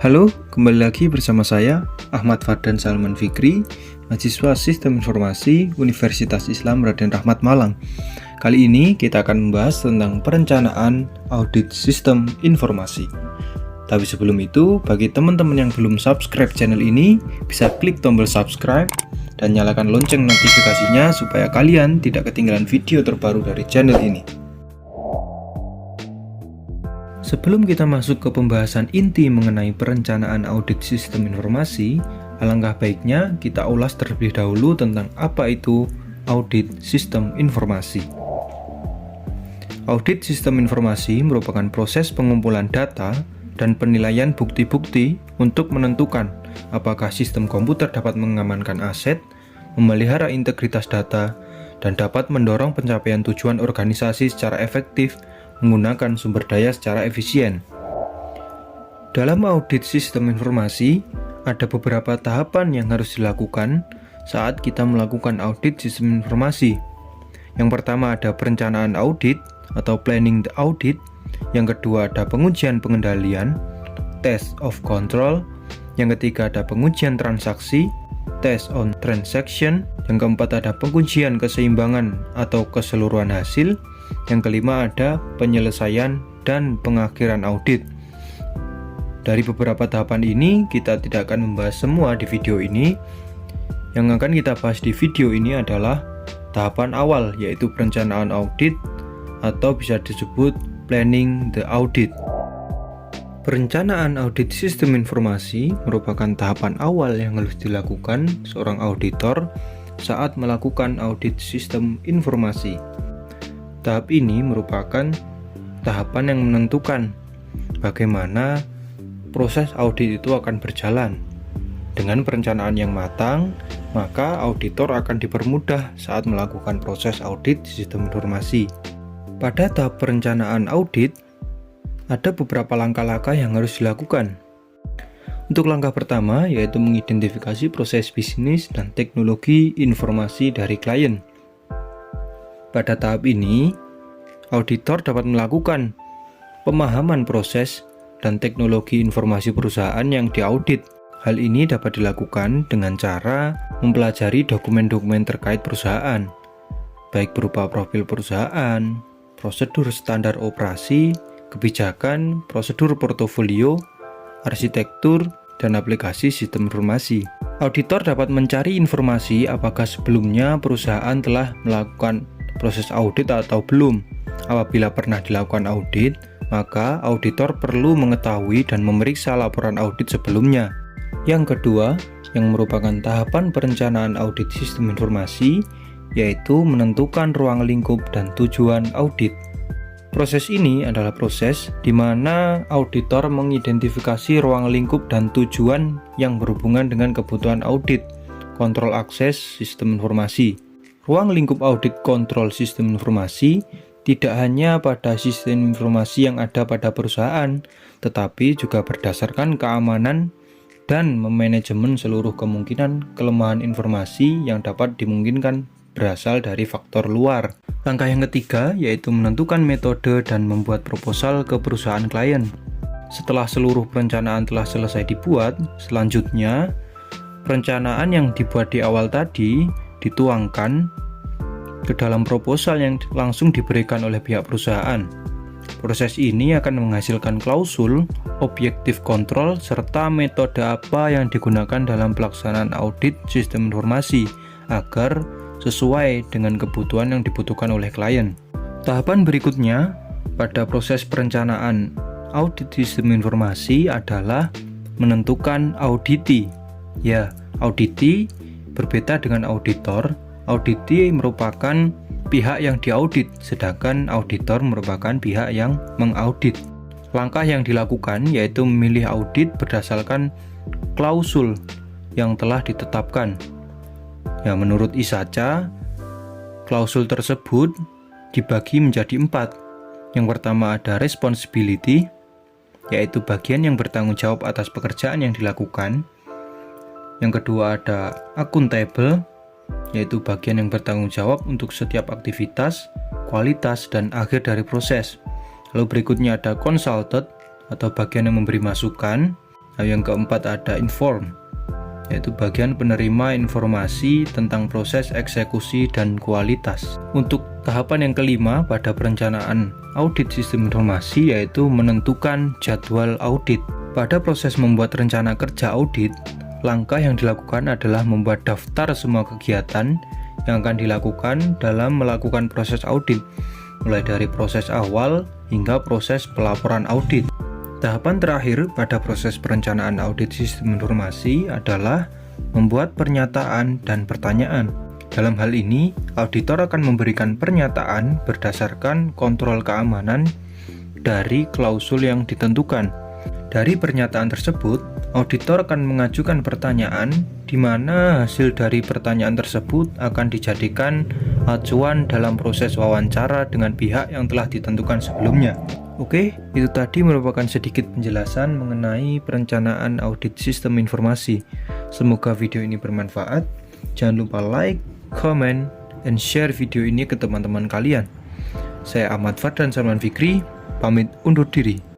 Halo, kembali lagi bersama saya, Ahmad Fardan Salman Fikri, mahasiswa Sistem Informasi Universitas Islam Raden Rahmat Malang. Kali ini kita akan membahas tentang perencanaan audit sistem informasi. Tapi sebelum itu, bagi teman-teman yang belum subscribe channel ini, bisa klik tombol subscribe dan nyalakan lonceng notifikasinya supaya kalian tidak ketinggalan video terbaru dari channel ini. Sebelum kita masuk ke pembahasan inti mengenai perencanaan audit sistem informasi, alangkah baiknya kita ulas terlebih dahulu tentang apa itu audit sistem informasi. Audit sistem informasi merupakan proses pengumpulan data dan penilaian bukti-bukti untuk menentukan apakah sistem komputer dapat mengamankan aset, memelihara integritas data, dan dapat mendorong pencapaian tujuan organisasi secara efektif menggunakan sumber daya secara efisien. Dalam audit sistem informasi, ada beberapa tahapan yang harus dilakukan saat kita melakukan audit sistem informasi. Yang pertama ada perencanaan audit atau planning the audit. Yang kedua ada pengujian pengendalian, test of control. Yang ketiga ada pengujian transaksi, test on transaction. Yang keempat ada pengujian keseimbangan atau keseluruhan hasil. Yang kelima ada penyelesaian dan pengakhiran audit. Dari beberapa tahapan ini, kita tidak akan membahas semua di video ini. Yang akan kita bahas di video ini adalah tahapan awal, yaitu perencanaan audit atau bisa disebut planning the audit. Perencanaan audit sistem informasi merupakan tahapan awal yang harus dilakukan seorang auditor saat melakukan audit sistem informasi. Tahap ini merupakan tahapan yang menentukan bagaimana proses audit itu akan berjalan. Dengan perencanaan yang matang, maka auditor akan dipermudah saat melakukan proses audit sistem informasi. Pada tahap perencanaan audit, ada beberapa langkah-langkah yang harus dilakukan. Untuk langkah pertama, yaitu mengidentifikasi proses bisnis dan teknologi informasi dari klien. Pada tahap ini, auditor dapat melakukan pemahaman proses dan teknologi informasi perusahaan yang diaudit. Hal ini dapat dilakukan dengan cara mempelajari dokumen-dokumen terkait perusahaan, baik berupa profil perusahaan, prosedur standar operasi, kebijakan, prosedur portofolio, arsitektur, dan aplikasi sistem informasi. Auditor dapat mencari informasi apakah sebelumnya perusahaan telah melakukan proses audit atau belum. Apabila pernah dilakukan audit, maka auditor perlu mengetahui dan memeriksa laporan audit sebelumnya. Yang kedua, yang merupakan tahapan perencanaan audit sistem informasi, yaitu menentukan ruang lingkup dan tujuan audit. Proses ini adalah proses di mana auditor mengidentifikasi ruang lingkup dan tujuan yang berhubungan dengan kebutuhan audit, kontrol akses sistem informasi. Ruang lingkup audit kontrol sistem informasi tidak hanya pada sistem informasi yang ada pada perusahaan, tetapi juga berdasarkan keamanan dan memanajemen seluruh kemungkinan kelemahan informasi yang dapat dimungkinkan berasal dari faktor luar. Langkah yang ketiga yaitu menentukan metode dan membuat proposal ke perusahaan klien. Setelah seluruh perencanaan telah selesai dibuat, selanjutnya perencanaan yang dibuat di awal tadi dituangkan ke dalam proposal yang langsung diberikan oleh pihak perusahaan. Proses ini akan menghasilkan klausul, objektif kontrol, serta metode apa yang digunakan dalam pelaksanaan audit sistem informasi agar sesuai dengan kebutuhan yang dibutuhkan oleh klien. Tahapan berikutnya pada proses perencanaan audit sistem informasi adalah menentukan auditi. Ya, auditi berbeda dengan auditor. Auditi merupakan pihak yang diaudit, sedangkan auditor merupakan pihak yang mengaudit. Langkah yang dilakukan yaitu memilih audit berdasarkan klausul yang telah ditetapkan. Ya, menurut ISACA, klausul tersebut dibagi menjadi 4. Yang pertama ada responsibility, yaitu bagian yang bertanggung jawab atas pekerjaan yang dilakukan. Yang kedua ada accountable, yaitu bagian yang bertanggung jawab untuk setiap aktivitas, kualitas, dan akhir dari proses. Lalu berikutnya ada consulted atau bagian yang memberi masukan. Nah, yang keempat ada inform, yaitu bagian penerima informasi tentang proses eksekusi dan kualitas. Untuk tahapan yang kelima pada perencanaan audit sistem informasi yaitu menentukan jadwal audit. Pada proses membuat rencana kerja audit, langkah yang dilakukan adalah membuat daftar semua kegiatan yang akan dilakukan dalam melakukan proses audit, mulai dari proses awal hingga proses pelaporan audit. Tahapan terakhir pada proses perencanaan audit sistem informasi adalah membuat pernyataan dan pertanyaan. Dalam hal ini, auditor akan memberikan pernyataan berdasarkan kontrol keamanan dari klausul yang ditentukan. Dari pernyataan tersebut, auditor akan mengajukan pertanyaan di mana hasil dari pertanyaan tersebut akan dijadikan acuan dalam proses wawancara dengan pihak yang telah ditentukan sebelumnya. Oke, itu tadi merupakan sedikit penjelasan mengenai perencanaan audit sistem informasi. Semoga video ini bermanfaat. Jangan lupa like, comment, and share video ini ke teman-teman kalian. Saya Ahmad Fadlan Salman Fikri, pamit undur diri.